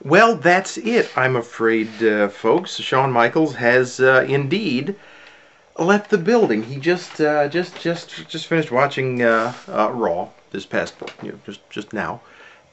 Well, that's it, I'm afraid, folks. Shawn Michaels has indeed left the building. He just finished watching Raw this past, just now,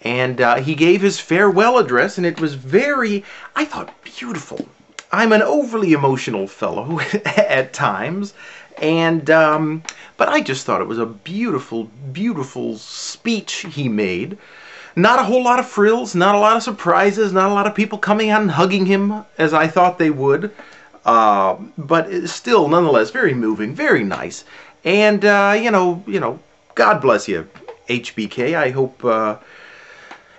and he gave his farewell address, and it was very, I thought, beautiful. I'm an overly emotional fellow at times, and but I just thought it was a beautiful, beautiful speech he made. Not a whole lot of frills, not a lot of surprises, not a lot of people coming out and hugging him as I thought they would. But it's still, nonetheless, very moving, very nice. And, God bless you, HBK. I hope,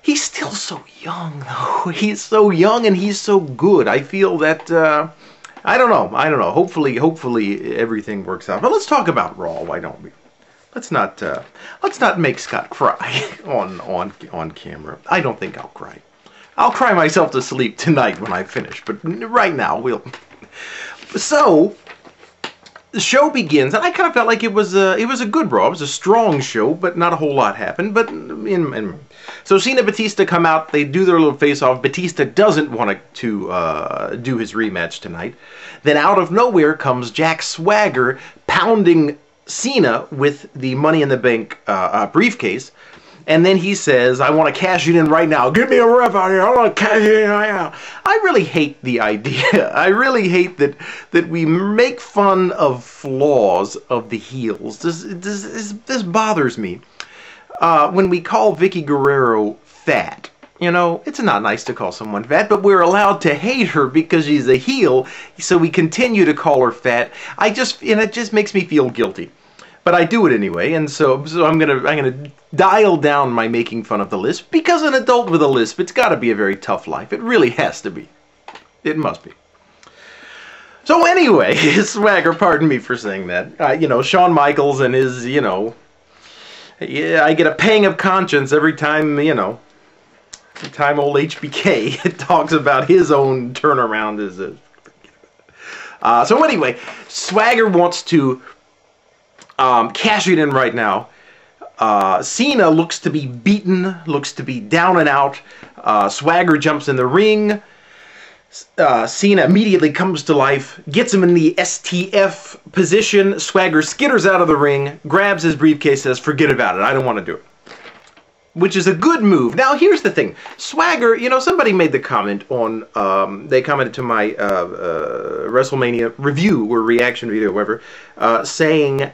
he's still so young, though. He's so young and he's so good. I feel that, I don't know. Hopefully everything works out. But let's talk about Raw, why don't we? Let's not make Scott cry on camera. I don't think I'll cry. I'll cry myself to sleep tonight when I finish, but right now we'll. So the show begins, and I kind of felt like it was a good Raw. It was a strong show, but not a whole lot happened. But so Cena and Batista come out. They do their little face-off. Batista doesn't want to do his rematch tonight. Then out of nowhere comes Jack Swagger pounding Cena with the Money in the Bank briefcase, and then he says, I want to cash it in right now. Give me a ref out here. I want to cash it in right now. I really hate the idea. I really hate that we make fun of flaws of the heels. This bothers me. When we call Vicky Guerrero fat, it's not nice to call someone fat, but we're allowed to hate her because she's a heel, so we continue to call her fat. And it just makes me feel guilty. But I do it anyway, and so I'm gonna dial down my making fun of the lisp, because an adult with a lisp, it's got to be a very tough life. It really has to be. It must be. So anyway, Swagger, pardon me for saying that. Shawn Michaels and his, yeah, I get a pang of conscience every time, every time old HBK talks about his own turnaround. So anyway, Swagger wants to cash it in right now. Cena looks to be beaten, looks to be down and out. Swagger jumps in the ring. Cena immediately comes to life, gets him in the STF position. Swagger skitters out of the ring, grabs his briefcase, says, forget about it, I don't want to do it. Which is a good move. Now, here's the thing. Swagger, somebody made the comment on, they commented to my Wrestlemania review, or reaction video, whatever, saying,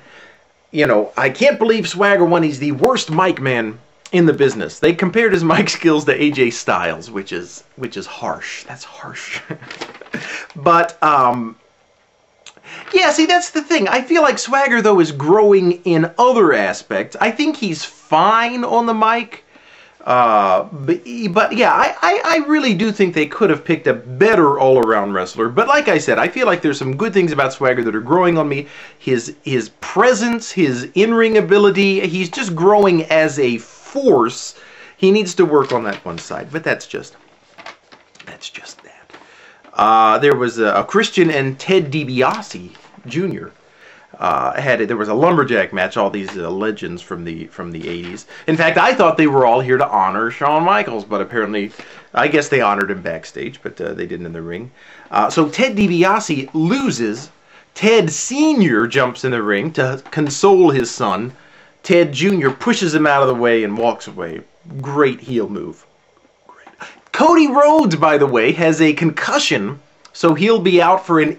I can't believe Swagger won. He's the worst mic man in the business. They compared his mic skills to AJ Styles, which is harsh. That's harsh. But, yeah, see, that's the thing. I feel like Swagger, though, is growing in other aspects. I think he's fine on the mic. But yeah, I really do think they could have picked a better all-around wrestler. But like I said, I feel like there's some good things about Swagger that are growing on me. His presence, his in-ring ability, he's just growing as a force. He needs to work on that one side, but that's just that. There was a Christian and Ted DiBiase Jr. There was a lumberjack match, all these legends from the 80s. In fact, I thought they were all here to honor Shawn Michaels, but apparently, I guess they honored him backstage, but they didn't in the ring. So Ted DiBiase loses. Ted Sr. jumps in the ring to console his son. Ted Jr. pushes him out of the way and walks away. Great heel move. Great. Cody Rhodes, by the way, has a concussion, so he'll be out for a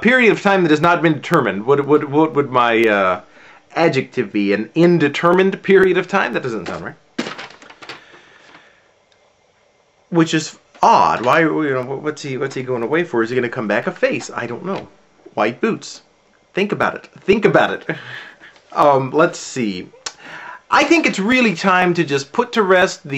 period of time that has not been determined. What would my adjective be? An indetermined period of time? That doesn't sound right. Which is odd. Why? What's he going away for? Is he going to come back a face? I don't know. White boots. Think about it. Think about it. Let's see. I think it's really time to just put to rest I'm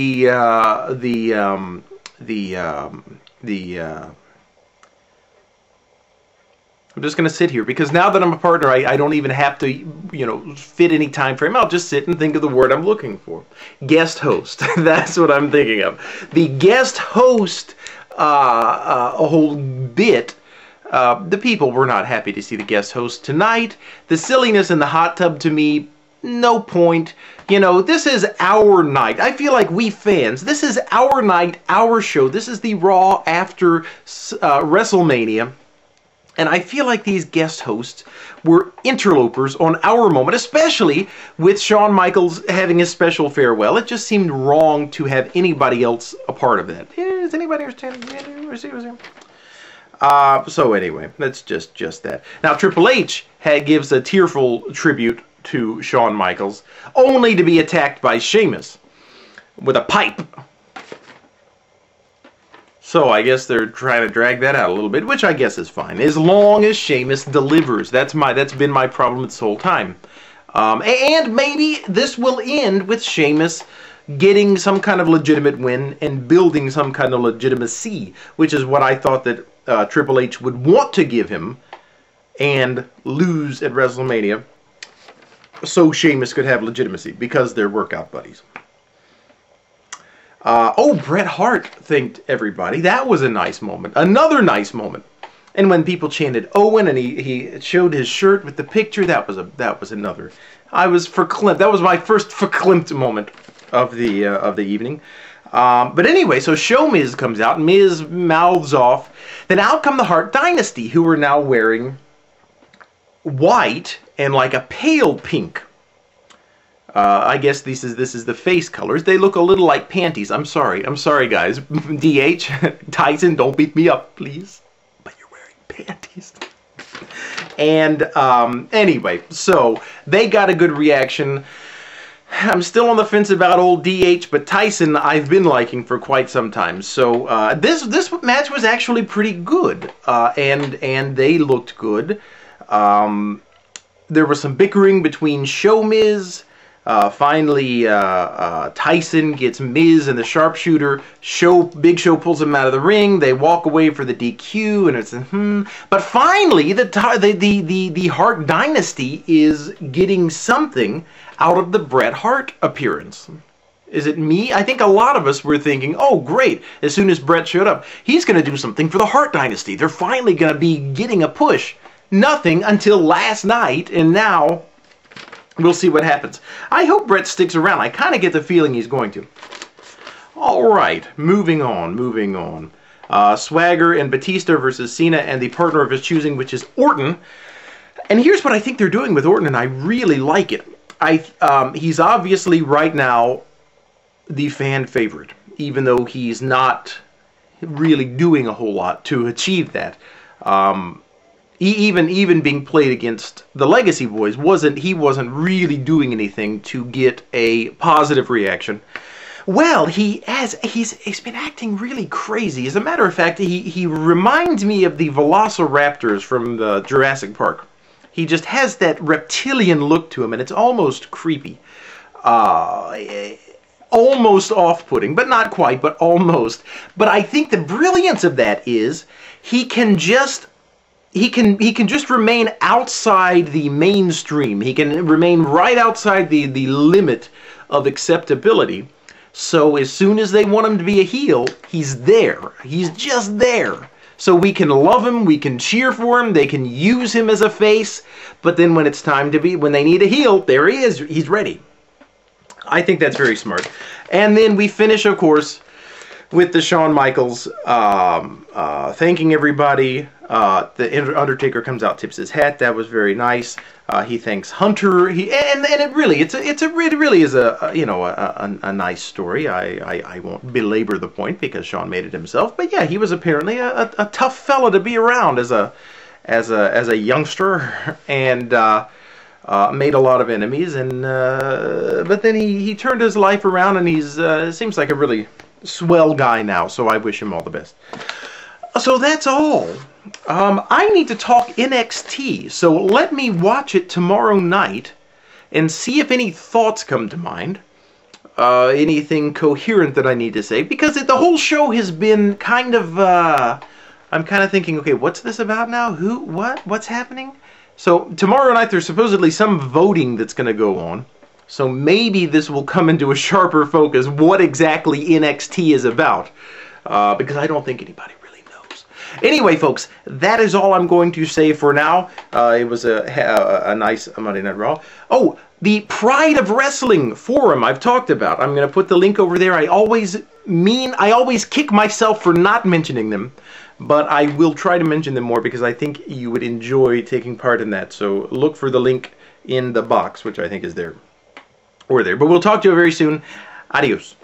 just going to sit here, because now that I'm a partner, I don't even have to, fit any time frame. I'll just sit and think of the word I'm looking for. Guest host. That's what I'm thinking of. The guest host a whole bit. The people were not happy to see the guest host tonight. The silliness in the hot tub, to me, no point. You know, this is our night. I feel like we fans, this is our night, our show. This is the Raw after Wrestlemania. And I feel like these guest hosts were interlopers on our moment, especially with Shawn Michaels having his special farewell. It just seemed wrong to have anybody else a part of that. Is anybody understanding? So anyway, that's just that. Now, Triple H gives a tearful tribute to Shawn Michaels, only to be attacked by Sheamus with a pipe. So I guess they're trying to drag that out a little bit, which I guess is fine, as long as Sheamus delivers. That's been my problem this whole time. And maybe this will end with Sheamus getting some kind of legitimate win and building some kind of legitimacy, which is what I thought that Triple H would want to give him and lose at WrestleMania, so Sheamus could have legitimacy, because they're workout buddies. Oh, Bret Hart thanked everybody. That was a nice moment. Another nice moment. And when people chanted Owen and he showed his shirt with the picture, that was another. I was verklempt. That was my first verklempt moment of the evening. But anyway, so Show Miz comes out. Miz mouths off. Then out come the Hart Dynasty, who are now wearing white and like a pale pink. I guess this is the face colors. They look a little like panties. I'm sorry guys. DH, Tyson, don't beat me up, please. But you're wearing panties. And anyway, so they got a good reaction. I'm still on the fence about old DH, but Tyson I've been liking for quite some time. So this match was actually pretty good, and they looked good. There was some bickering between Show Miz. Finally, Tyson gets Miz and the sharpshooter. Big Show pulls him out of the ring. They walk away for the DQ, and it's But finally, the Hart Dynasty is getting something out of the Bret Hart appearance. Is it me? I think a lot of us were thinking, oh, great. As soon as Bret showed up, he's going to do something for the Hart Dynasty. They're finally going to be getting a push. Nothing until last night, and now we'll see what happens. I hope Bret sticks around. I kind of get the feeling he's going to. All right, moving on. Swagger and Batista versus Cena and the partner of his choosing, which is Orton. And here's what I think they're doing with Orton, and I really like it. He's obviously right now the fan favorite, even though he's not really doing a whole lot to achieve that. Even being played against the Legacy Boys, he wasn't really doing anything to get a positive reaction. Well, he's been acting really crazy. As a matter of fact, he reminds me of the Velociraptors from the Jurassic Park. He just has that reptilian look to him, and it's almost creepy. Almost off-putting, but not quite, but almost. But I think the brilliance of that is he can just remain outside the mainstream. He can remain right outside the limit of acceptability. So as soon as they want him to be a heel, he's there. He's just there. So we can love him, we can cheer for him, they can use him as a face, but then when it's time to when they need a heel, there he is, he's ready. I think that's very smart. And then we finish, of course, with the Shawn Michaels thanking everybody. The Undertaker comes out, tips his hat. That was very nice. He thanks Hunter. And it really is a nice story. I won't belabor the point because Shawn made it himself. But yeah, he was apparently a tough fella to be around as a youngster, and made a lot of enemies. And but then he turned his life around, and he's seems like a really swell guy now. So I wish him all the best. So that's all. I need to talk NXT, so let me watch it tomorrow night and see if any thoughts come to mind. Anything coherent that I need to say, because the whole show has been kind of, I'm kind of thinking, okay, what's this about now? Who, what's happening? So tomorrow night there's supposedly some voting that's going to go on. So maybe this will come into a sharper focus, what exactly NXT is about. Because I don't think anybody really knows. Anyway, folks, that is all I'm going to say for now. It was a nice Monday Night Raw. Oh, The Pride of Wrestling forum I've talked about. I'm going to put the link over there. I always kick myself for not mentioning them, but I will try to mention them more because I think you would enjoy taking part in that. So look for the link in the box, which I think is there or there. But we'll talk to you very soon. Adios.